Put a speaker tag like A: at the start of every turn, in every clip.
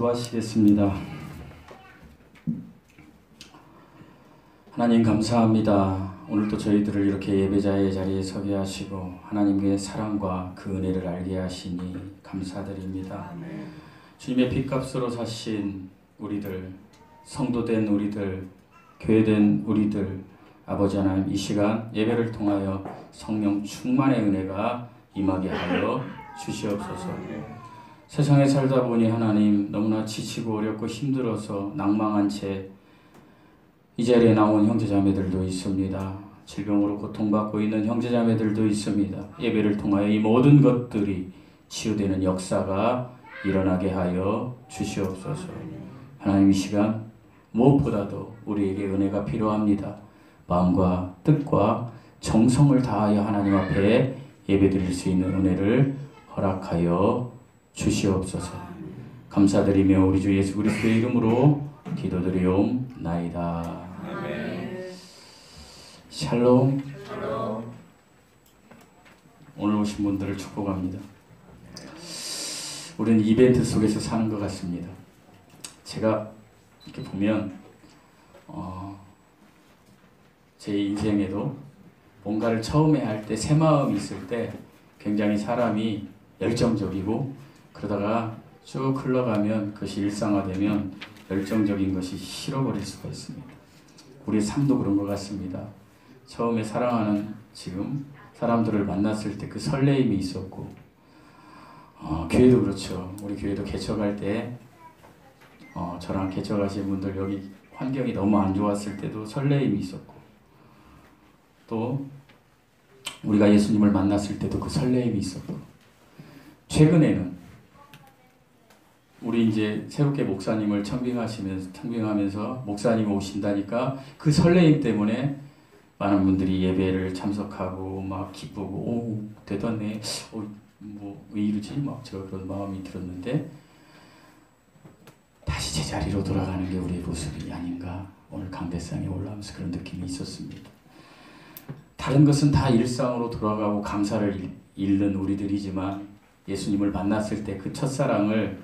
A: 기도하시겠습니다. 하나님 감사합니다. 오늘도 저희들을 이렇게 예배자의 자리에 서게 하시고 하나님의 사랑과 그 은혜를 알게 하시니 감사드립니다. 주님의 핏값으로 사신 우리들, 성도된 우리들, 교회된 우리들, 아버지 하나님 이 시간 예배를 통하여 성령 충만의 은혜가 임하게 하여 주시옵소서. 세상에 살다 보니 하나님 너무나 지치고 어렵고 힘들어서 낭망한 채 이 자리에 나온 형제자매들도 있습니다. 질병으로 고통받고 있는 형제자매들도 있습니다. 예배를 통하여 이 모든 것들이 치유되는 역사가 일어나게 하여 주시옵소서. 하나님 이 시간 무엇보다도 우리에게 은혜가 필요합니다. 마음과 뜻과 정성을 다하여 하나님 앞에 예배드릴 수 있는 은혜를 허락하여 주시옵소서. 감사드리며 우리 주 예수 그리스도의 이름으로 기도드리옵나이다. 아멘. 샬롬. 오늘 오신 분들을 축복합니다. 우리는 이벤트 속에서 사는 것 같습니다. 제가 이렇게 보면 제 인생에도 뭔가를 처음에 할 때 새 마음이 있을 때 굉장히 사람이 열정적이고 그러다가 쭉 흘러가면 그것이 일상화되면 열정적인 것이 식어버릴 수가 있습니다. 우리 삶도 그런 것 같습니다. 처음에 사랑하는 지금 사람들을 만났을 때 그 설레임이 있었고 교회도 그렇죠. 우리 교회도 개척할 때 저랑 개척하신 분들 여기 환경이 너무 안 좋았을 때도 설레임이 있었고 또 우리가 예수님을 만났을 때도 그 설레임이 있었고 최근에는 우리 이제 새롭게 목사님을 청빙하면서 목사님 오신다니까 그 설레임 때문에 많은 분들이 예배를 참석하고 막 기쁘고 오 대단해 뭐 왜 이러지 막 제가 그런 마음이 들었는데 다시 제자리로 돌아가는 게 우리의 모습이 아닌가 오늘 강대상에 올라오면서 그런 느낌이 있었습니다. 다른 것은 다 일상으로 돌아가고 감사를 잃는 우리들이지만 예수님을 만났을 때 그 첫사랑을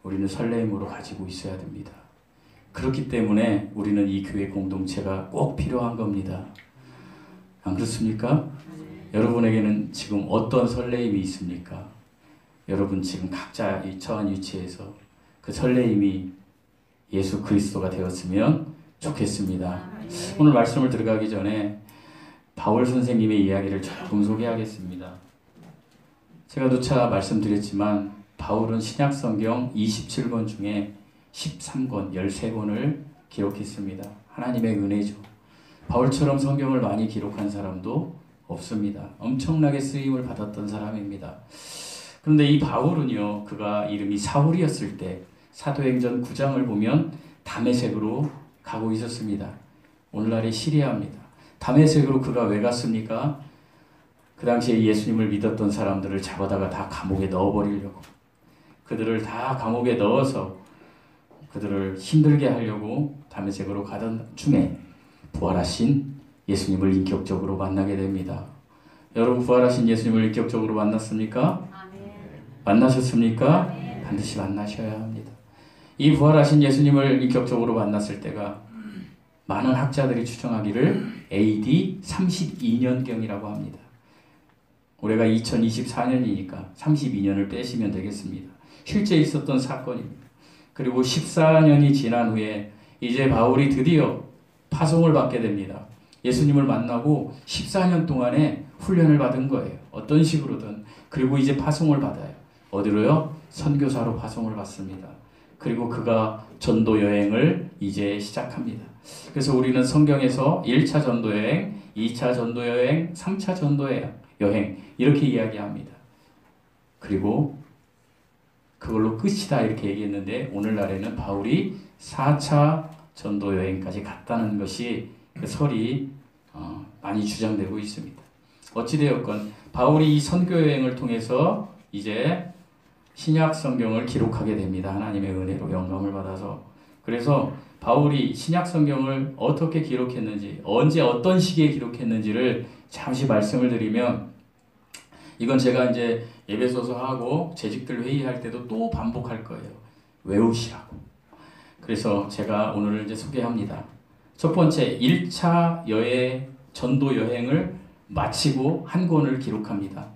A: 우리는 설레임으로 가지고 있어야 됩니다. 그렇기 때문에 우리는 이 교회 공동체가 꼭 필요한 겁니다. 안 그렇습니까? 여러분에게는 지금 어떤 설레임이 있습니까? 여러분 지금 각자 처한 위치에서 그 설레임이 예수 그리스도가 되었으면 좋겠습니다. 오늘 말씀을 들어가기 전에 바울 선생님의 이야기를 조금 소개하겠습니다. 제가 누차 말씀드렸지만 바울은 신약성경 27권 중에 13권, 13권을 기록했습니다. 하나님의 은혜죠. 바울처럼 성경을 많이 기록한 사람도 없습니다. 엄청나게 쓰임을 받았던 사람입니다. 그런데 이 바울은요, 그가 이름이 사울이었을 때 사도행전 9장을 보면 다메섹으로 가고 있었습니다. 오늘날의 시리아입니다. 다메섹으로 그가 왜 갔습니까? 그 당시에 예수님을 믿었던 사람들을 잡아다가 다 감옥에 넣어버리려고 그들을 다 감옥에 넣어서 그들을 힘들게 하려고 다메섹으로 가던 중에 부활하신 예수님을 인격적으로 만나게 됩니다. 여러분 부활하신 예수님을 인격적으로 만났습니까? 아멘. 만나셨습니까? 아멘. 반드시 만나셔야 합니다. 이 부활하신 예수님을 인격적으로 만났을 때가 많은 학자들이 추정하기를 AD 32년경이라고 합니다. 올해가 2024년이니까 32년을 빼시면 되겠습니다. 실제 있었던 사건입니다. 그리고 14년이 지난 후에 이제 바울이 드디어 파송을 받게 됩니다. 예수님을 만나고 14년 동안에 훈련을 받은 거예요. 어떤 식으로든. 그리고 이제 파송을 받아요. 어디로요? 선교사로 파송을 받습니다. 그리고 그가 전도 여행을 이제 시작합니다. 그래서 우리는 성경에서 1차 전도 여행, 2차 전도 여행, 3차 전도 여행 이렇게 이야기합니다. 그리고 그걸로 끝이다 이렇게 얘기했는데 오늘날에는 바울이 4차 전도 여행까지 갔다는 것이 그 설이 많이 주장되고 있습니다. 어찌되었건 바울이 이 선교 여행을 통해서 이제 신약 성경을 기록하게 됩니다. 하나님의 은혜로 영감을 받아서. 그래서 바울이 신약 성경을 어떻게 기록했는지, 언제 어떤 시기에 기록했는지를 잠시 말씀을 드리면, 이건 제가 이제 예배소서 하고 재직들 회의할 때도 또 반복할 거예요. 외우시라고. 그래서 제가 오늘 이제 소개합니다. 첫 번째, 1차 전도 여행을 마치고 한 권을 기록합니다.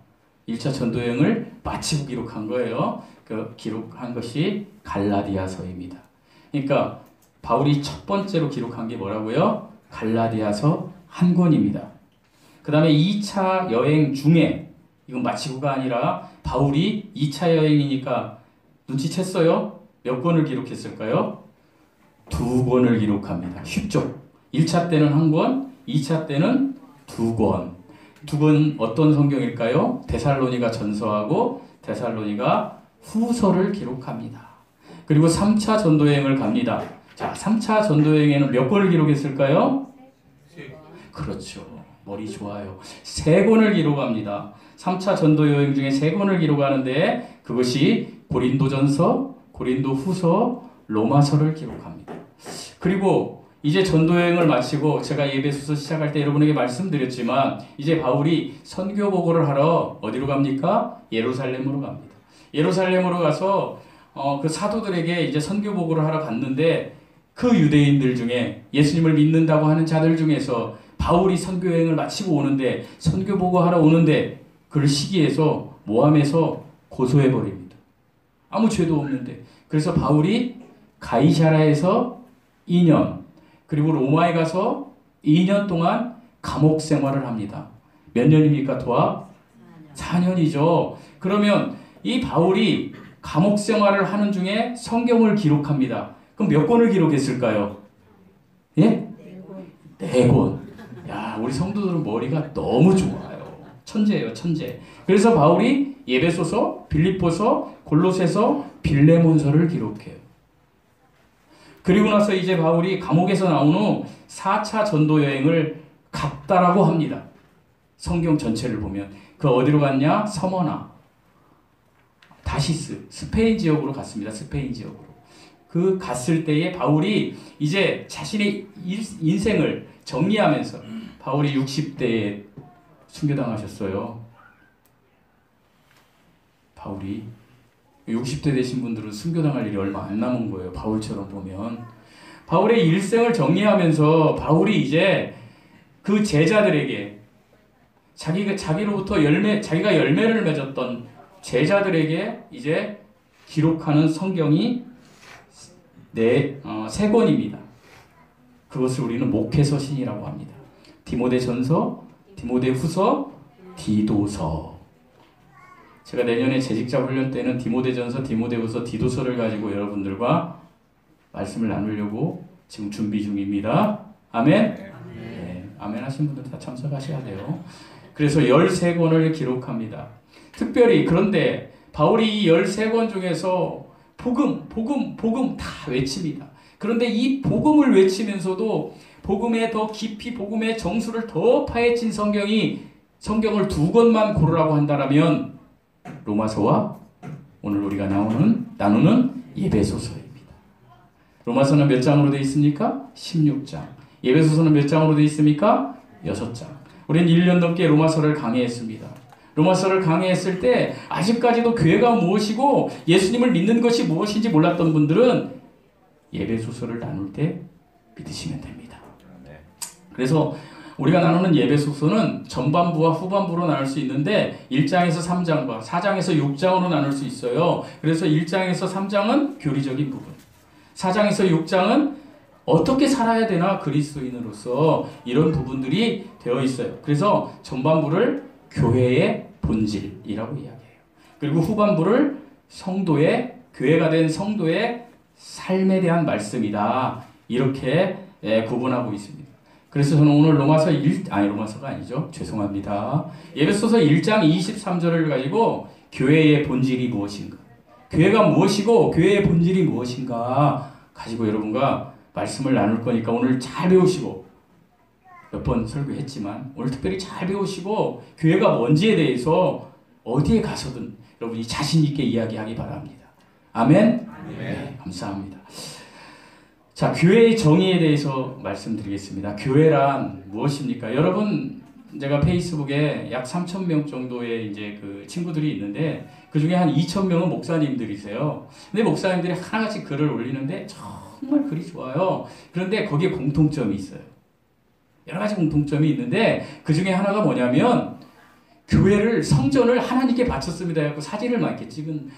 A: 1차 전도 여행을 마치고 기록한 거예요. 그 기록한 것이 갈라디아서입니다. 그러니까 바울이 첫 번째로 기록한 게 뭐라고요? 갈라디아서 한 권입니다. 그 다음에 2차 여행 중에, 이건 마치고가 아니라 바울이 2차 여행이니까 눈치챘어요? 몇 권을 기록했을까요? 2권을 기록합니다. 쉽죠? 1차 때는 한 권, 2차 때는 2권. 2권 어떤 성경일까요? 데살로니가 전서하고 데살로니가 후서를 기록합니다. 그리고 3차 전도여행을 갑니다. 자, 3차 전도여행에는 몇 권을 기록했을까요? 그렇죠. 머리 좋아요. 3권을 기록합니다. 3차 전도여행 중에 3권을 기록하는데 그것이 고린도전서, 고린도후서, 로마서를 기록합니다. 그리고 이제 전도여행을 마치고 제가 예배소서 시작할 때 여러분에게 말씀드렸지만 이제 바울이 선교 보고를 하러 어디로 갑니까? 예루살렘으로 갑니다. 예루살렘으로 가서 그 사도들에게 이제 선교 보고를 하러 갔는데 그 유대인들 중에 예수님을 믿는다고 하는 자들 중에서 바울이 선교 여행을 마치고 오는데 선교 보고하러 오는데 그를 시기해서 모함해서 고소해 버립니다. 아무 죄도 없는데. 그래서 바울이 가이사라에서 2년 그리고 로마에 가서 2년 동안 감옥 생활을 합니다. 몇 년입니까? 도합? 4년이죠. 그러면 이 바울이 감옥 생활을 하는 중에 성경을 기록합니다. 그럼 몇 권을 기록했을까요? 예? 4권. 야, 우리 성도들은 머리가 너무 좋아요. 천재예요, 천재. 그래서 바울이 에베소서, 빌립보서, 골로새서, 빌레몬서를 기록해요. 그리고 나서 이제 바울이 감옥에서 나온 후 4차 전도 여행을 갔다라고 합니다. 성경 전체를 보면 그 어디로 갔냐? 서머나, 다시스, 스페인 지역으로 갔습니다. 스페인 지역으로. 그 갔을 때에 바울이 이제 자신의 인생을 정리하면서 바울이 60대에 순교당하셨어요. 바울이 60대 되신 분들은 순교당할 일이 얼마 안 남은 거예요. 바울처럼 보면. 바울의 일생을 정리하면서 바울이 이제 그 제자들에게 자기로부터 자기가 열매를 맺었던 제자들에게 이제 기록하는 성경이 3권입니다. 그것을 우리는 목회서신이라고 합니다. 디모데전서, 디모데후서, 디도서. 제가 내년에 재직자 훈련 때는 디모데전서, 디모데후서, 디도서를 가지고 여러분들과 말씀을 나누려고 지금 준비 중입니다. 아멘? 네, 아멘 하신 분들 다 참석하셔야 돼요. 그래서 13권을 기록합니다. 특별히 그런데 바울이 이 13권 중에서 복음 다 외칩니다. 그런데 이 복음을 외치면서도 복음에 더 깊이 복음의 정수를 더 파헤친 성경을 2권만 고르라고 한다면 로마서와 오늘 우리가 나누는 에베소서입니다. 로마서는 몇 장으로 되어 있습니까? 16장. 에베소서는 몇 장으로 되어 있습니까? 6장. 우리는 1년 넘게 로마서를 강의했습니다. 로마서를 강의했을 때 아직까지도 교회가 무엇이고 예수님을 믿는 것이 무엇인지 몰랐던 분들은 에베소서를 나눌 때 믿으시면 됩니다. 그래서 우리가 나누는 에베소서는 전반부와 후반부로 나눌 수 있는데 1장에서 3장과 4장에서 6장으로 나눌 수 있어요. 그래서 1장에서 3장은 교리적인 부분, 4장에서 6장은 어떻게 살아야 되나 그리스도인으로서 이런 부분들이 되어 있어요. 그래서 전반부를 교회의 본질이라고 이야기해요. 그리고 후반부를 교회가 된 성도의 삶에 대한 말씀이다. 이렇게 구분하고 있습니다. 그래서 저는 오늘 로마서가 아니죠. 죄송합니다. 에베소서 1장 23절을 가지고 교회의 본질이 무엇인가, 교회가 무엇이고 교회의 본질이 무엇인가 가지고 여러분과 말씀을 나눌 거니까 오늘 잘 배우시고, 몇 번 설교했지만 오늘 특별히 잘 배우시고 교회가 뭔지에 대해서 어디에 가서든 여러분이 자신 있게 이야기하기 바랍니다. 아멘? 네, 감사합니다. 자, 교회의 정의에 대해서 말씀드리겠습니다. 교회란 무엇입니까? 여러분 제가 페이스북에 약 3,000명 정도의 이제 그 친구들이 있는데 그 중에 한 2,000명은 목사님들이세요. 근데 목사님들이 하나같이 글을 올리는데 정말 글이 좋아요. 그런데 거기에 공통점이 있어요. 여러 가지 공통점이 있는데 그 중에 하나가 뭐냐면 교회를 성전을 하나님께 바쳤습니다. 해서 사진을 막 이렇게 찍은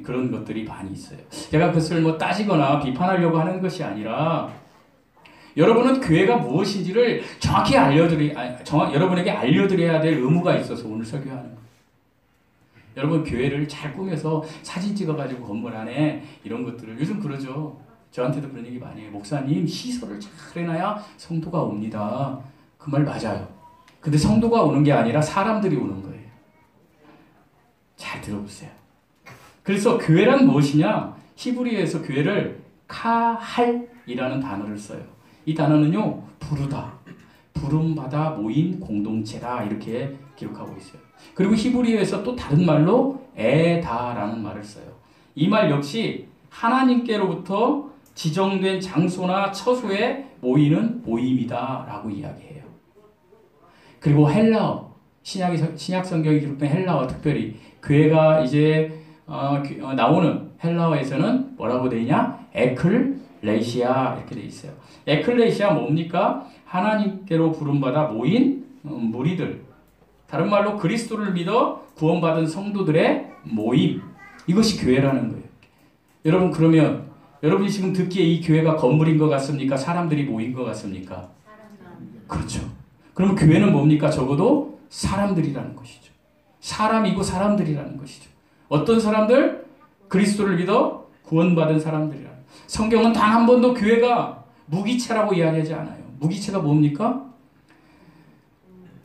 A: 그런 것들이 많이 있어요. 제가 그것을 뭐 따지거나 비판하려고 하는 것이 아니라 여러분은 교회가 무엇인지를 정확히 여러분에게 알려드려야 될 의무가 있어서 오늘 설교하는 거예요. 여러분 교회를 잘 꾸며서 사진 찍어가지고 건물 안에 이런 것들을 요즘 그러죠. 저한테도 그런 얘기 많이 해요. 목사님 시설을 잘 해놔야 성도가 옵니다. 그 말 맞아요. 근데 성도가 오는 게 아니라 사람들이 오는 거예요. 잘 들어보세요. 그래서 교회란 무엇이냐? 히브리어에서 교회를 카할이라는 단어를 써요. 이 단어는요, 부르다, 부름받아 모인 공동체다 이렇게 기록하고 있어요. 그리고 히브리어에서 또 다른 말로 에다라는 말을 써요. 이 말 역시 하나님께로부터 지정된 장소나 처소에 모이는 모임이다라고 이야기해요. 그리고 헬라어, 신약 성경에 기록된 헬라어, 특별히 교회가 이제 나오는 헬라어에서는 뭐라고 되어 있냐? 에클레시아 이렇게 되어 있어요. 에클레시아 뭡니까? 하나님께로 부름받아 모인 무리들. 다른 말로 그리스도를 믿어 구원받은 성도들의 모임. 이것이 교회라는 거예요. 여러분 그러면 여러분이 지금 듣기에 이 교회가 건물인 것 같습니까? 사람들이 모인 것 같습니까? 그렇죠. 그러면 교회는 뭡니까? 적어도 사람들이라는 것이죠. 사람이고 사람들이라는 것이죠. 어떤 사람들? 그리스도를 믿어 구원받은 사람들이라. 성경은 단 한 번도 교회가 무기체라고 이야기하지 않아요. 무기체가 뭡니까?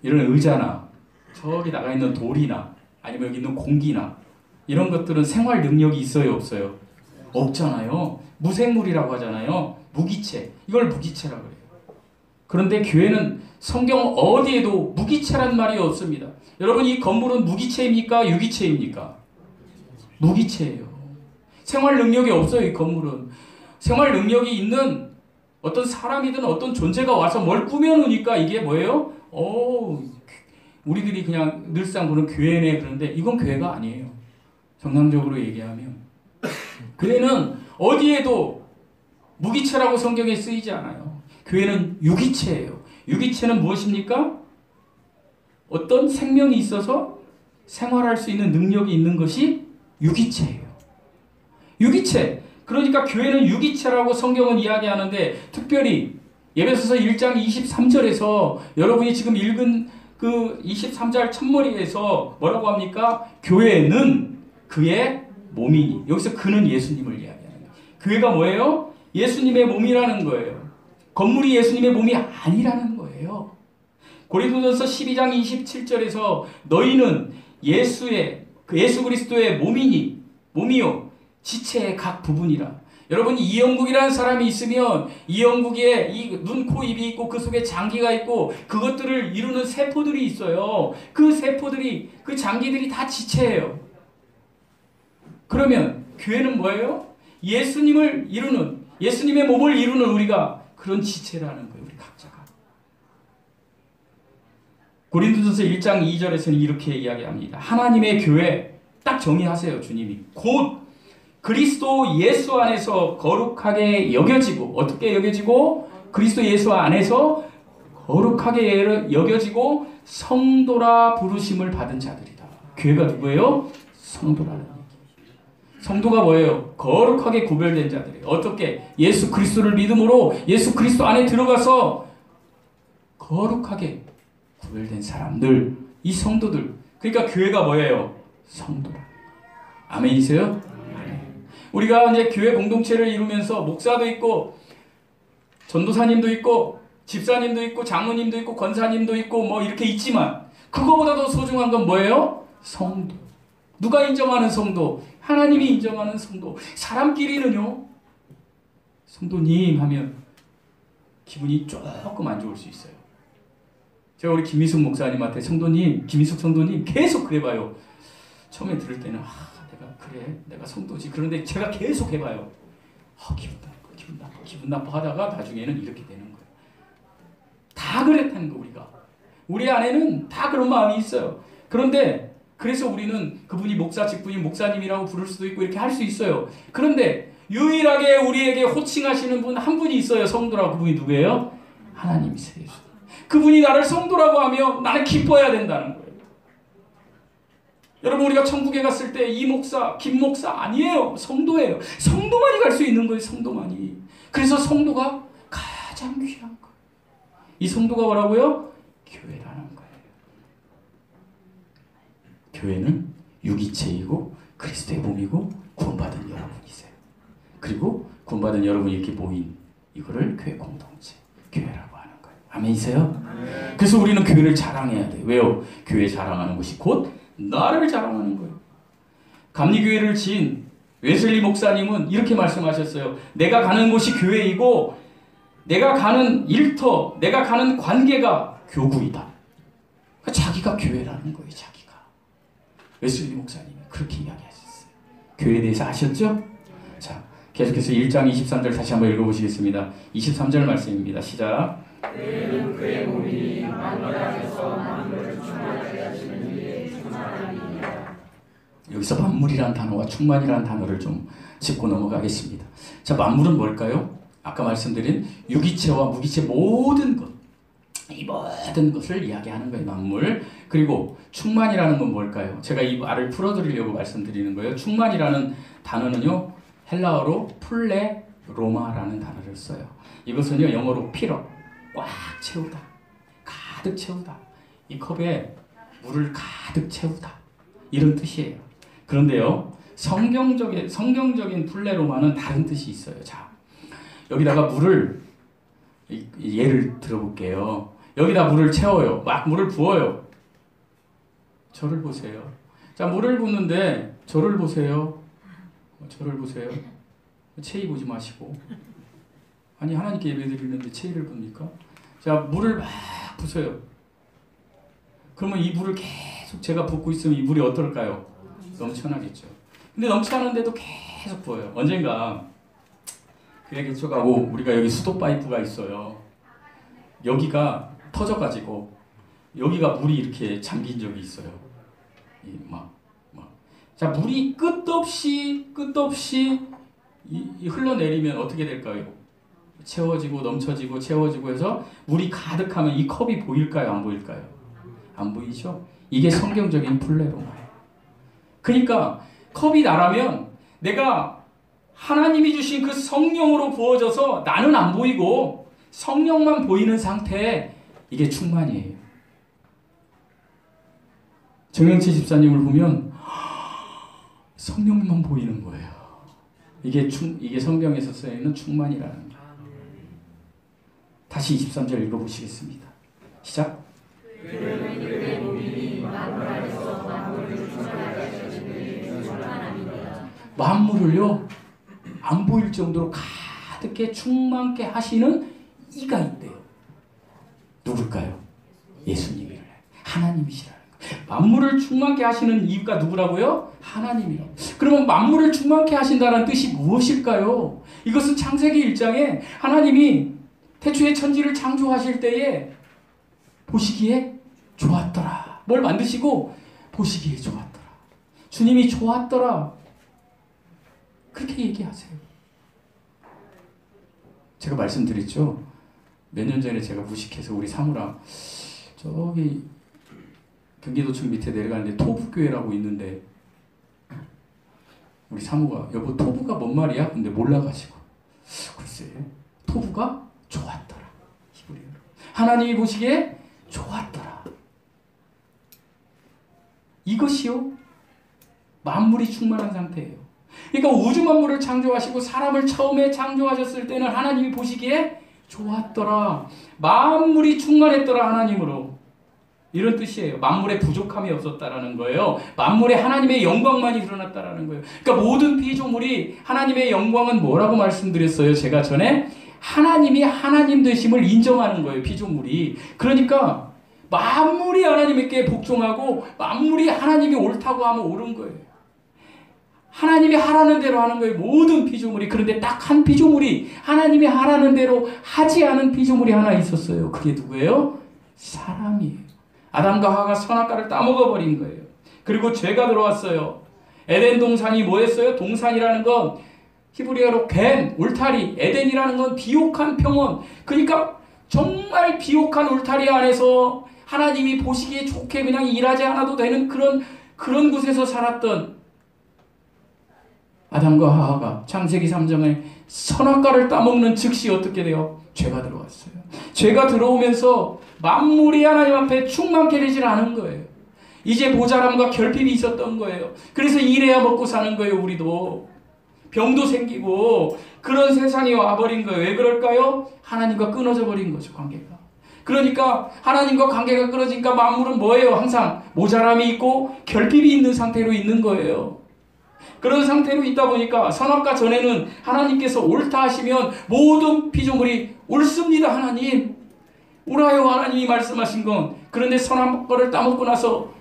A: 이런 의자나 저기 나가 있는 돌이나 아니면 여기 있는 공기나 이런 것들은 생활 능력이 있어요, 없어요? 없잖아요. 무생물이라고 하잖아요. 무기체. 이걸 무기체라고 그래요. 그런데 교회는 성경 어디에도 무기체란 말이 없습니다. 여러분 이 건물은 무기체입니까? 유기체입니까? 무기체예요. 생활 능력이 없어요. 이 건물은. 생활 능력이 있는 어떤 사람이든 어떤 존재가 와서 뭘 꾸며놓으니까 이게 뭐예요? 우리들이 그냥 늘상 보는 교회네. 그런데 이건 교회가 아니에요. 정상적으로 얘기하면 교회는 어디에도 무기체라고 성경에 쓰이지 않아요. 교회는 유기체예요. 유기체는 무엇입니까? 어떤 생명이 있어서 생활할 수 있는 능력이 있는 것이 유기체예요. 유기체. 그러니까 교회는 유기체라고 성경은 이야기하는데 특별히 에베소서 1장 23절에서 여러분이 지금 읽은 그 23절 첫머리에서 뭐라고 합니까? 교회는 그의 몸이니. 여기서 그는 예수님을 이야기하는 거예요. 교회가 뭐예요? 예수님의 몸이라는 거예요. 건물이 예수님의 몸이 아니라는 거예요. 고린도전서 12장 27절에서 너희는 예수 그리스도의 몸이요 지체의 각 부분이라. 여러분 이영국이라는 사람이 있으면 이영국에 이 눈, 코, 입이 있고 그 속에 장기가 있고 그것들을 이루는 세포들이 있어요. 그 세포들이 그 장기들이 다 지체예요. 그러면 교회는 뭐예요? 예수님을 이루는 예수님의 몸을 이루는 우리가 그런 지체라는 거예요. 우리 각자가. 고린도전서 1장 2절에서는 이렇게 이야기합니다. 하나님의 교회 딱 정의하세요. 주님이 곧 그리스도 예수 안에서 거룩하게 여겨지고 어떻게 여겨지고 그리스도 예수 안에서 거룩하게 여겨지고 성도라 부르심을 받은 자들이다. 교회가 누구예요? 성도라는 얘기. 성도가 뭐예요? 거룩하게 구별된 자들이에요. 어떻게? 예수 그리스도를 믿음으로 예수 그리스도 안에 들어가서 거룩하게 구별된 사람들, 이 성도들. 그러니까 교회가 뭐예요? 성도라. 아멘이세요? 우리가 이제 교회 공동체를 이루면서 목사도 있고 전도사님도 있고 집사님도 있고 장로님도 있고 권사님도 있고 뭐 이렇게 있지만 그거보다도 소중한 건 뭐예요? 성도. 누가 인정하는 성도? 하나님이 인정하는 성도. 사람끼리는요. 성도님 하면 기분이 조금 안 좋을 수 있어요. 제가 우리 김희숙 목사님한테 성도님, 김희숙 성도님 계속 그래봐요. 처음에 들을 때는 내가 성도지. 그런데 제가 계속 해봐요. 기분 나빠 하다가 나중에는 이렇게 되는 거예요. 다 그랬다는 거 우리가. 우리 안에는 다 그런 마음이 있어요. 그런데 그래서 우리는 그분이 목사, 직분이 목사님이라고 부를 수도 있고 이렇게 할 수 있어요. 그런데 유일하게 우리에게 호칭하시는 분 한 분이 있어요. 성도라고. 그분이 누구예요? 하나님이세요. 그분이 나를 성도라고 하며 나는 기뻐해야 된다는 거예요. 여러분, 우리가 천국에 갔을 때 이 목사, 김 목사 아니에요. 성도예요. 성도만이 갈 수 있는 거예요. 성도만이. 그래서 성도가 가장 귀한 거예요. 이 성도가 뭐라고요? 교회라는 거예요. 교회는 유기체이고 그리스도의 몸이고 구원받은 여러분이세요. 그리고 구원받은 여러분이 이렇게 모인 이거를 교회 공동체, 교회라고 하는 거예요. 아멘이세요? 그래서 우리는 교회를 자랑해야 돼요. 왜요? 교회 자랑하는 것이 곧 나를 자랑하는 거예요. 감리교회를 지은 웨슬리 목사님은 이렇게 말씀하셨어요. 내가 가는 곳이 교회이고 내가 가는 일터, 내가 가는 관계가 교구이다. 그러니까 자기가 교회라는 거예요. 자기가. 웨슬리 목사님이 그렇게 이야기하셨어요. 교회에 대해서 아셨죠? 자, 계속해서 1장 23절 다시 한번 읽어보시겠습니다. 23절 말씀입니다. 시작.
B: 교회는 그의 몸이니 만물 안에서 만물을 충만하게 하시는 이의 충만함이니라.
A: 여기서 만물이란 단어와 충만이라는 단어를 좀 짚고 넘어가겠습니다. 자, 만물은 뭘까요? 아까 말씀드린 유기체와 무기체 모든 것, 이 모든 것을 이야기하는 거예요. 만물. 그리고 충만이라는 건 뭘까요? 제가 이 말을 풀어드리려고 말씀드리는 거예요. 충만이라는 단어는요, 헬라어로 플레로마라는 단어를 써요. 이것은요, 영어로 필업, 꽉 채우다, 가득 채우다, 이 컵에 물을 가득 채우다, 이런 뜻이에요. 그런데요, 성경적인 플레로마는 다른 뜻이 있어요. 자, 여기다가 물을, 예를 들어볼게요. 여기다 물을 채워요. 막 물을 부어요. 저를 보세요. 자, 물을 붓는데 저를 보세요. 저를 보세요. 체이 보지 마시고. 아니, 하나님께 예배드리는데 체이를 봅니까? 자, 물을 막 부어요. 그러면 이 물을 계속 제가 붓고 있으면 이 물이 어떨까요? 넘쳐나겠죠. 근데 넘쳐나는데도 계속 부어요. 언젠가 그에게 가고 우리가 여기 수도 파이프가 있어요. 여기가 터져가지고 여기가 물이 이렇게 잠긴 적이 있어요. 자, 물이 끝없이 흘러내리면 어떻게 될까요? 채워지고 넘쳐지고 채워지고 해서 물이 가득하면 이 컵이 보일까요? 안 보일까요? 안 보이죠? 이게 성경적인 플레로마예요. 그러니까 컵이 나라면 내가 하나님이 주신 그 성령으로 부어져서 나는 안 보이고 성령만 보이는 상태에 이게 충만이에요. 정영치 집사님을 보면 성령만 보이는 거예요. 이게 성경에서 쓰여있는 충만이라는 거예요. 다시 23절 읽어보시겠습니다. 시작. 만물을요, 안 보일 정도로 가득해 충만케 하시는 이가 있대요. 누굴까요? 예수님이래. 하나님이시라는 거예요. 만물을 충만케 하시는 이가 누구라고요? 하나님이라고. 그러면 만물을 충만케 하신다는 뜻이 무엇일까요? 이것은 창세기 1장에 하나님이 태초에 천지를 창조하실 때에 보시기에 좋았더라. 뭘 만드시고 보시기에 좋았더라. 주님이 좋았더라. 그렇게 얘기하세요. 제가 말씀드렸죠. 몇 년 전에 제가 무식해서 우리 사무랑 저기 경기도청 밑에 내려가는데 토부교회라고 있는데 우리 사무가 여보 토부가 뭔 말이야? 근데 몰라가지고 글쎄 토부가 좋았더라. 히브리어로. 하나님이 보시기에 좋았더라. 이것이요 만물이 충만한 상태예요. 그러니까 우주 만물을 창조하시고 사람을 처음에 창조하셨을 때는 하나님이 보시기에 좋았더라. 만물이 충만했더라 하나님으로. 이런 뜻이에요. 만물에 부족함이 없었다라는 거예요. 만물에 하나님의 영광만이 드러났다라는 거예요. 그러니까 모든 피조물이 하나님의 영광은 뭐라고 말씀드렸어요? 제가 전에 하나님이 하나님 되심을 인정하는 거예요. 피조물이. 그러니까 만물이 하나님께 복종하고 만물이 하나님이 옳다고 하면 옳은 거예요. 하나님이 하라는 대로 하는 거예요. 모든 피조물이. 그런데 딱 한 피조물이 하나님이 하라는 대로 하지 않은 피조물이 하나 있었어요. 그게 누구예요? 사람이에요. 아담과 하와가 선악과를 따먹어버린 거예요. 그리고 죄가 들어왔어요. 에덴 동산이 뭐였어요? 동산이라는 건 히브리어로 겐, 울타리, 에덴이라는 건 비옥한 평원. 그러니까 정말 비옥한 울타리 안에서 하나님이 보시기에 좋게 그냥 일하지 않아도 되는 그런 곳에서 살았던 아담과 하와가 창세기 3장에 선악과를 따먹는 즉시 어떻게 돼요? 죄가 들어왔어요. 죄가 들어오면서 만물이 하나님 앞에 충만케 되질 않은 거예요. 이제 모자람과 결핍이 있었던 거예요. 그래서 일해야 먹고 사는 거예요. 우리도 병도 생기고 그런 세상이 와버린 거예요. 왜 그럴까요? 하나님과 끊어져 버린 거죠. 관계가. 그러니까 하나님과 관계가 끊어지니까 만물은 뭐예요? 항상 모자람이 있고 결핍이 있는 상태로 있는 거예요. 그런 상태로 있다 보니까 선악과 전에는 하나님께서 옳다 하시면 모든 피조물이 옳습니다. 하나님 옳아요. 하나님이 말씀하신 건. 그런데 선악과를 따먹고 나서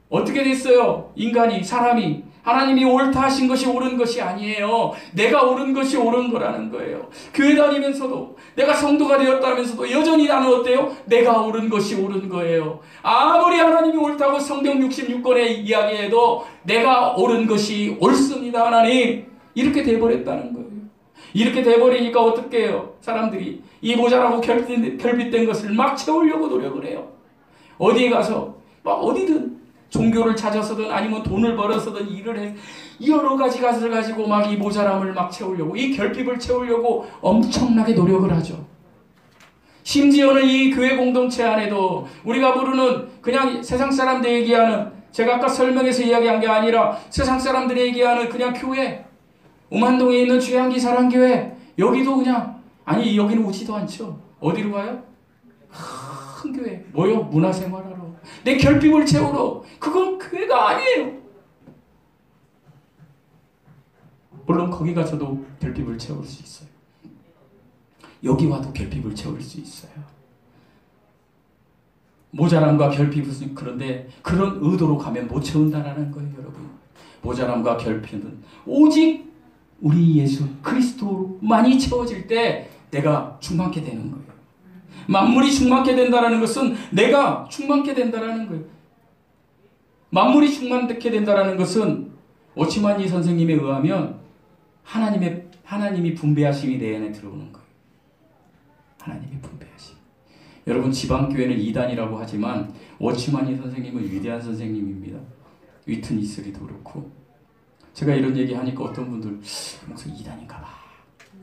A: 어떻게 됐어요? 인간이, 사람이 하나님이 옳다 하신 것이 옳은 것이 아니에요. 내가 옳은 것이 옳은 거라는 거예요. 교회 다니면서도 내가 성도가 되었다면서도 여전히 나는 어때요? 내가 옳은 것이 옳은 거예요. 아무리 하나님이 옳다고 성경 66권에 이야기해도 내가 옳은 것이 옳습니다. 하나님 이렇게 돼버렸다는 거예요. 이렇게 돼버리니까 어떻게 해요? 사람들이 이 모자라고 결핍된 것을 막 채우려고 노력을 해요. 어디에 가서 막 어디든 종교를 찾아서든 아니면 돈을 벌어서든 일을 해 여러 가지 것을 가지고 막 이 모자람을 막 채우려고 이 결핍을 채우려고 엄청나게 노력을 하죠. 심지어는 이 교회 공동체 안에도 우리가 부르는 그냥 세상 사람들 얘기하는 제가 아까 설명해서 이야기한 게 아니라 세상 사람들이 얘기하는 그냥 교회 음한동에 있는 주양기 사랑교회 여기도 그냥 아니 여기는 오지도 않죠. 어디로 가요? 큰 교회 뭐요? 문화생활하러 내 결핍을 채우러. 그건 교회가 아니에요. 물론 거기 가서도 결핍을 채울 수 있어요. 여기 와도 결핍을 채울 수 있어요. 모자람과 결핍은 그런데 그런 의도로 가면 못 채운다라는 거예요. 여러분 모자람과 결핍은 오직 우리 예수 그리스도만이 채워질 때 내가 충만케 되는 거예요. 만물이 충만케 된다는 것은 내가 충만케 된다는 거예요. 만물이 충만케 된다는 것은 오치만이 선생님에 의하면 하나님이 분배하심이 내 안에 들어오는 거예요. 하나님이 분배하심. 여러분 지방교회는 이단이라고 하지만 오치만이 선생님은 위대한 선생님입니다. 위트니 스리도 그렇고 제가 이런 얘기 하니까 어떤 분들 목사 이단인가 봐.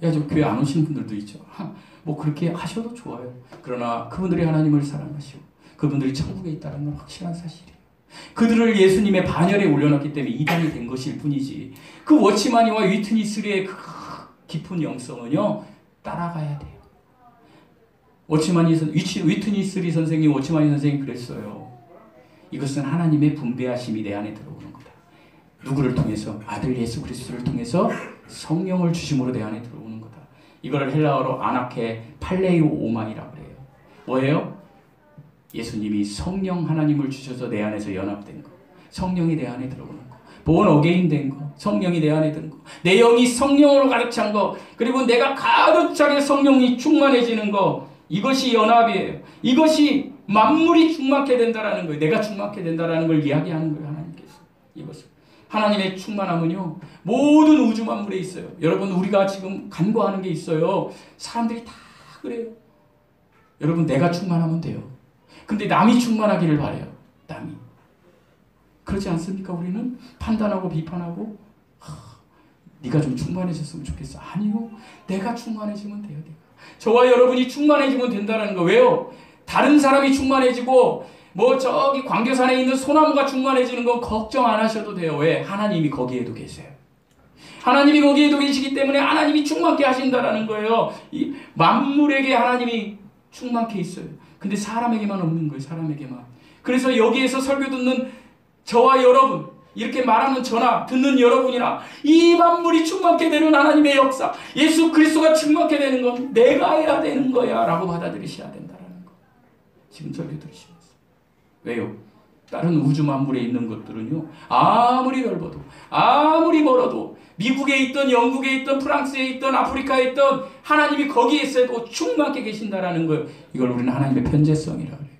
A: 야, 저 교회 안 오시는 분들도 있죠. 뭐 그렇게 하셔도 좋아요. 그러나 그분들이 하나님을 사랑하시고 그분들이 천국에 있다는 건 확실한 사실이에요. 그들을 예수님의 반열에 올려놨기 때문에 이단이 된 것일 뿐이지 그 워치마니와 위트니 스리의 그 깊은 영성은요 따라가야 돼요. 위트니 스리 선생님, 워치마니 선생님 그랬어요. 이것은 하나님의 분배하심이 내 안에 들어오는 거다. 누구를 통해서? 아들 예수 그리스도를 통해서 성령을 주심으로 내 안에 들어오는 거다. 이거를 헬라어로 아나케 팔레이오 오만이라고 그래요. 뭐예요? 예수님이 성령 하나님을 주셔서 내 안에서 연합된 거. 성령이 내 안에 들어오는 거. 본 어게인 된 거. 성령이 내 안에 드는 거. 내 영이 성령으로 가득 찬 거. 그리고 내가 가득 차게 성령이 충만해지는 거. 이것이 연합이에요. 이것이 만물이 충만케 된다라는 거예요. 내가 충만케 된다라는 걸 이야기하는 거예요. 하나님께서. 이것을. 하나님의 충만함은요. 모든 우주 만물에 있어요. 여러분 우리가 지금 간구하는 게 있어요. 사람들이 다 그래요. 여러분 내가 충만하면 돼요. 근데 남이 충만하기를 바래요. 남이. 그렇지 않습니까? 우리는 판단하고 비판하고 네가 좀 충만해졌으면 좋겠어. 아니요. 내가 충만해지면 돼요. 내가. 저와 여러분이 충만해지면 된다는 거. 왜요? 다른 사람이 충만해지고 뭐 저기 광교산에 있는 소나무가 충만해지는 건 걱정 안 하셔도 돼요. 왜? 하나님이 거기에도 계세요. 하나님이 거기에도 계시기 때문에 하나님이 충만케 하신다라는 거예요. 이 만물에게 하나님이 충만케 있어요. 근데 사람에게만 없는 거예요. 사람에게만. 그래서 여기에서 설교 듣는 저와 여러분, 이렇게 말하는 저나 듣는 여러분이나 이 만물이 충만케 되는 하나님의 역사, 예수 그리스도가 충만케 되는 건 내가 해야 되는 거야 라고 받아들이셔야 된다는 거. 지금 설교 들으시면서. 왜요? 다른 우주 만물에 있는 것들은요, 아무리 넓어도 아무리 멀어도 미국에 있던 영국에 있던 프랑스에 있던 아프리카에 있던 하나님이 거기에 있어도 충만케 계신다라는 거예요. 이걸 우리는 하나님의 편재성이라고 해요.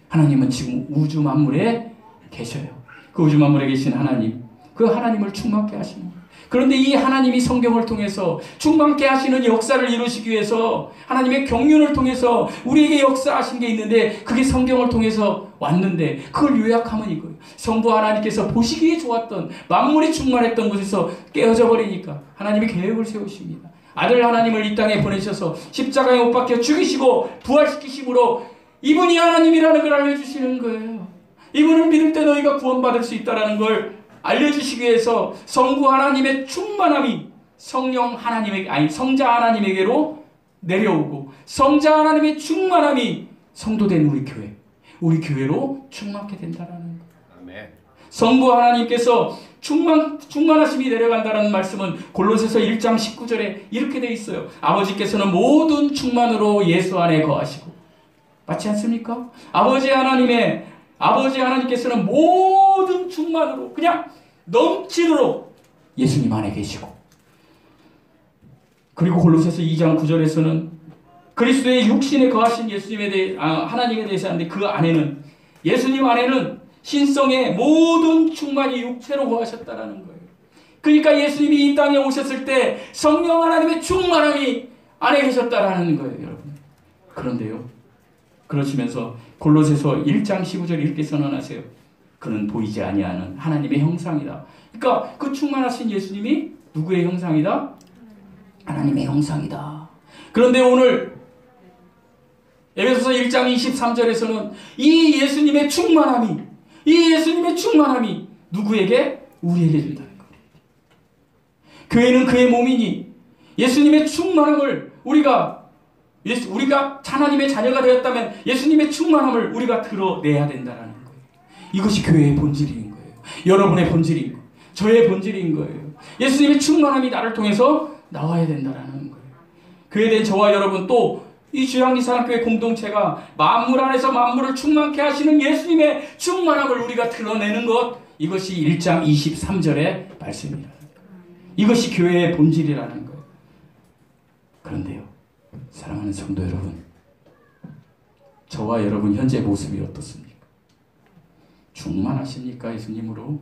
A: 하나님은 지금 우주 만물에 계셔요. 그 우주 만물에 계신 하나님, 그 하나님을 충만케 하시는 거예요. 그런데 이 하나님이 성경을 통해서 충만케 하시는 역사를 이루시기 위해서 하나님의 경륜을 통해서 우리에게 역사하신 게 있는데 그게 성경을 통해서 왔는데 그걸 요약하면 이거예요. 성부 하나님께서 보시기에 좋았던 만물이 충만했던 곳에서 깨어져 버리니까 하나님이 계획을 세우십니다. 아들 하나님을 이 땅에 보내셔서 십자가에 못 박혀 죽이시고 부활시키심으로 이분이 하나님이라는 걸 알려주시는 거예요. 이분을 믿을 때 너희가 구원받을 수 있다는 걸 알려주시기 위해서 성부 하나님의 충만함이 성령 하나님에게, 아니 성자 하나님에게로 내려오고 성자 하나님의 충만함이 성도된 우리 교회로 충만케 된다라는 거예요. 아멘. 성부 하나님께서 충만하심이 내려간다는 말씀은 골로새서 1장 19절에 이렇게 되어 있어요. 아버지께서는 모든 충만으로 예수 안에 거하시고, 맞지 않습니까? 아버지 하나님께서는 모든 충만으로 그냥 넘치도록 예수님 안에 계시고, 그리고 골로새서 2장 9절에서는 그리스도의 육신에 거하신 하나님에 대해서 하는데 그 안에는, 예수님 안에는 신성의 모든 충만이 육체로 거하셨다라는 거예요. 그러니까 예수님이 이 땅에 오셨을 때 성령 하나님의 충만함이 안에 계셨다라는 거예요, 여러분. 그런데요, 그러시면서 골로새서 1장 15절 이렇게 선언하세요. 그는 보이지 아니하는 하나님의 형상이다. 그러니까 그 충만하신 예수님이 누구의 형상이다? 하나님의 형상이다. 그런데 오늘 에베소서 1장 23절에서는 이 예수님의 충만함이 누구에게? 우리에게 준다는 거예요. 교회는 그의 몸이니 예수님의 충만함을 우리가 하나님의 자녀가 되었다면 예수님의 충만함을 우리가 드러내야 된다는 거예요. 이것이 교회의 본질인 거예요. 여러분의 본질인 거예요. 저의 본질인 거예요. 예수님의 충만함이 나를 통해서 나와야 된다는 거예요. 교회에 대한 저와 여러분, 또 이 주양리 사랑교회 공동체가 만물 안에서 만물을 충만케 하시는 예수님의 충만함을 우리가 드러내는 것, 이것이 1장 23절의 말씀이라는 거예요. 이것이 교회의 본질이라는 거예요. 그런데요, 사랑하는 성도 여러분, 저와 여러분 현재 모습이 어떻습니까? 충만하십니까? 예수님으로?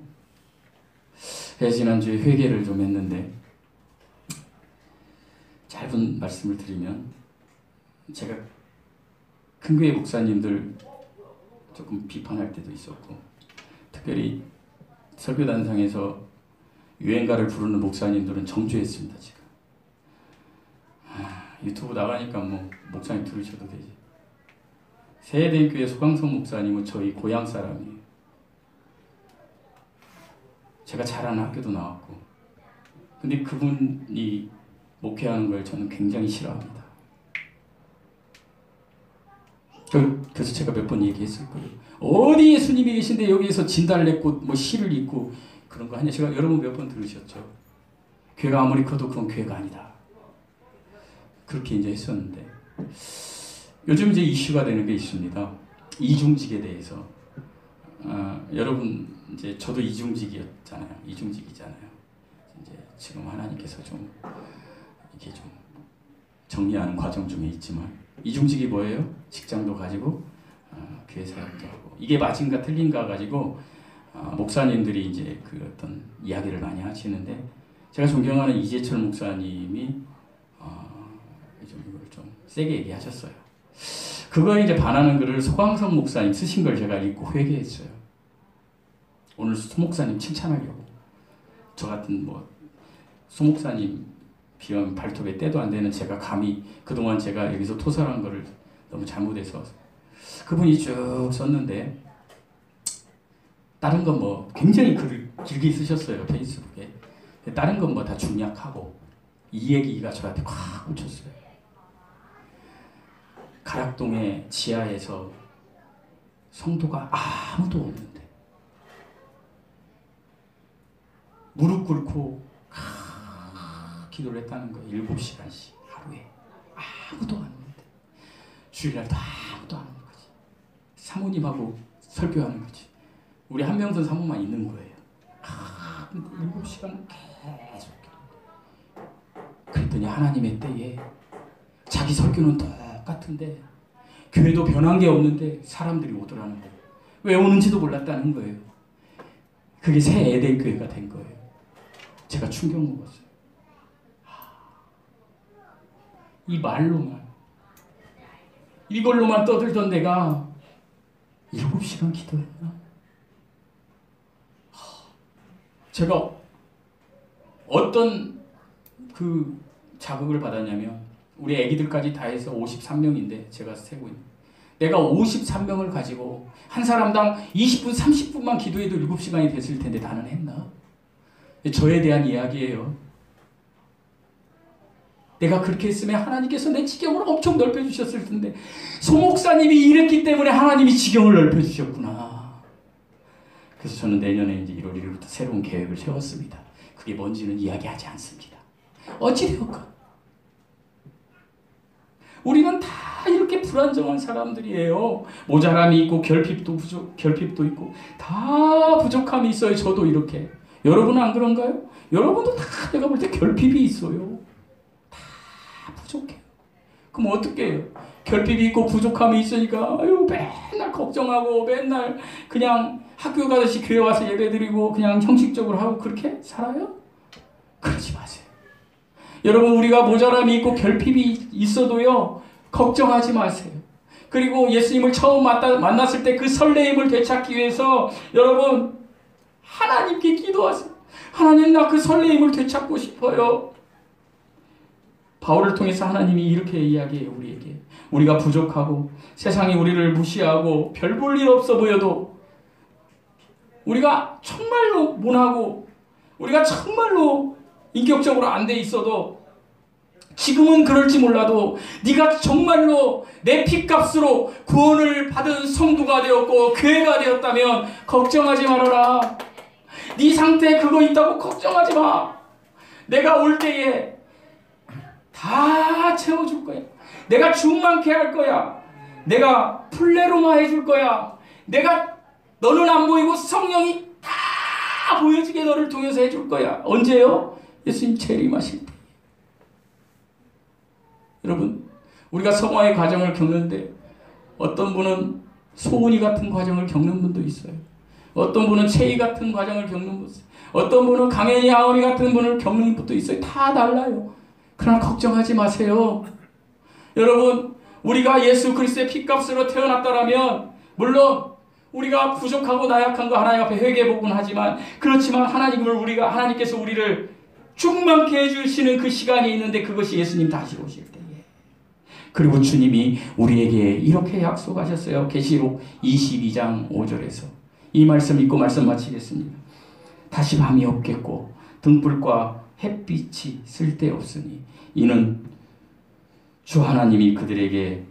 A: 지난주에 회개를 좀 했는데, 짧은 말씀을 드리면, 제가 큰 교회 목사님들 조금 비판할 때도 있었고, 특별히 설교단상에서 유행가를 부르는 목사님들은 정죄했습니다. 지금 유튜브 나가니까 뭐 목사님 들으셔도 되지. 세대교회 소강성 목사님은 저희 고향 사람이에요. 제가 자라는 학교도 나왔고, 근데 그분이 목회하는 걸 저는 굉장히 싫어합니다. 그래서 제가 몇 번 얘기했을 거예요. 어디 예수님이 계신데 여기에서 진달을 냈고 뭐 시를 읽고 그런 거 하냐. 제가 여러분 몇 번 들으셨죠. 교회가 아무리 커도 그건 교회가 아니다. 그렇게 이제 했었는데, 요즘 이제 이슈가 되는 게 있습니다. 이중직에 대해서. 여러분 이제 저도 이중직이잖아요. 이제 지금 하나님께서 좀 이렇게 좀 정리하는 과정 중에 있지만, 이중직이 뭐예요? 직장도 가지고 교회 사역도 하고, 이게 맞은가 틀린가 가지고 목사님들이 이제 그 어떤 이야기를 많이 하시는데, 제가 존경하는 이재철 목사님이 이걸 좀 세게 얘기하셨어요. 그거에 이제 반하는 글을 소광성 목사님 쓰신 걸 제가 읽고 회개했어요. 오늘 소 목사님 칭찬하려고. 저 같은 뭐 소 목사님 비염 발톱에 때도 안 되는 제가 감히 그동안 제가 여기서 토설한 거를 너무 잘못해서, 그분이 쭉 썼는데 다른 건 뭐 굉장히 글을 길게 쓰셨어요, 페이스북에. 다른 건 뭐 다 중약하고 이 얘기가 저한테 확 꽂혔어요. 가락동의 지하에서 성도가 아무도 없는데 무릎 꿇고 기도를 했다는 거예요. 7시간씩 하루에. 아무도 안 오는데, 주일날도 아무도 안 오는 거지. 사모님하고 설교하는 거지. 우리 한명선 사모만 있는 거예요. 7시간 계속. 그랬더니 하나님의 때에 자기 설교는 똑같은데 교회도 변한 게 없는데 사람들이 오더라는 거예요. 왜 오는지도 몰랐다는 거예요. 그게 새 에덴 교회가 된 거예요. 제가 충격 먹었어요. 이 말로만, 이걸로만 떠들던 내가 7시간 기도했나? 제가 어떤 그 자극을 받았냐면, 우리 애기들까지 다 해서 53명인데 제가 세고 있는, 내가 53명을 가지고 한 사람당 20분 30분만 기도해도 7시간이 됐을 텐데 나는 했나? 저에 대한 이야기예요. 내가 그렇게 했으면 하나님께서 내 지경을 엄청 넓혀주셨을 텐데, 소목사님이 이랬기 때문에 하나님이 지경을 넓혀주셨구나. 그래서 저는 내년에 이제 1월 1일부터 새로운 계획을 세웠습니다. 그게 뭔지는 이야기하지 않습니다. 어찌되었건 우리는 다 이렇게 불안정한 사람들이에요. 모자람이 있고 결핍도 있고 다 부족함이 있어요. 저도 이렇게. 여러분은 안 그런가요? 여러분도 다 내가 볼 때 결핍이 있어요. 다 부족해요. 그럼 어떻게 해요? 결핍이 있고 부족함이 있으니까 아유 맨날 걱정하고 맨날 그냥 학교 가듯이 교회 와서 예배드리고 그냥 형식적으로 하고 그렇게 살아요? 그러지 마세요. 여러분, 우리가 모자람이 있고 결핍이 있어도요, 걱정하지 마세요. 그리고 예수님을 처음 만났을 때 그 설레임을 되찾기 위해서 여러분, 하나님께 기도하세요. 하나님, 나 그 설레임을 되찾고 싶어요. 바울을 통해서 하나님이 이렇게 이야기해요, 우리에게. 우리가 부족하고 세상이 우리를 무시하고 별 볼 일 없어 보여도, 우리가 정말로 못하고 우리가 정말로 인격적으로 안 돼 있어도, 지금은 그럴지 몰라도 네가 정말로 내 피값으로 구원을 받은 성도가 되었고 교회가 되었다면 걱정하지 말아라. 네 상태에 그거 있다고 걱정하지 마. 내가 올 때에 다 채워줄 거야. 내가 충만케 할 거야. 내가 플레로마 해줄 거야. 내가, 너는 안 보이고 성령이 다 보여지게 너를 통해서 해줄 거야. 언제요? 예수님 재림하실 때. 여러분, 우리가 성화의 과정을 겪는데 어떤 분은 소은이 같은 과정을 겪는 분도 있어요. 어떤 분은 채희 같은 과정을 겪는 분도 있어요. 어떤 분은 강현이 아오니 같은 분을 겪는 분도 있어요. 다 달라요. 그러나 걱정하지 마세요. 여러분, 우리가 예수 그리스도의 피값으로 태어났다라면 물론 우리가 부족하고 나약한 거 하나님 앞에 회개복은 하지만, 그렇지만 하나님께서 우리를 충만케 해주시는 그 시간이 있는데, 그것이 예수님 다시 오실 때에. 그리고 주님이 우리에게 이렇게 약속하셨어요. 계시록 22장 5절에서. 이 말씀 읽고 말씀 마치겠습니다. 다시 밤이 없겠고 등불과 햇빛이 쓸데없으니 이는 주 하나님이 그들에게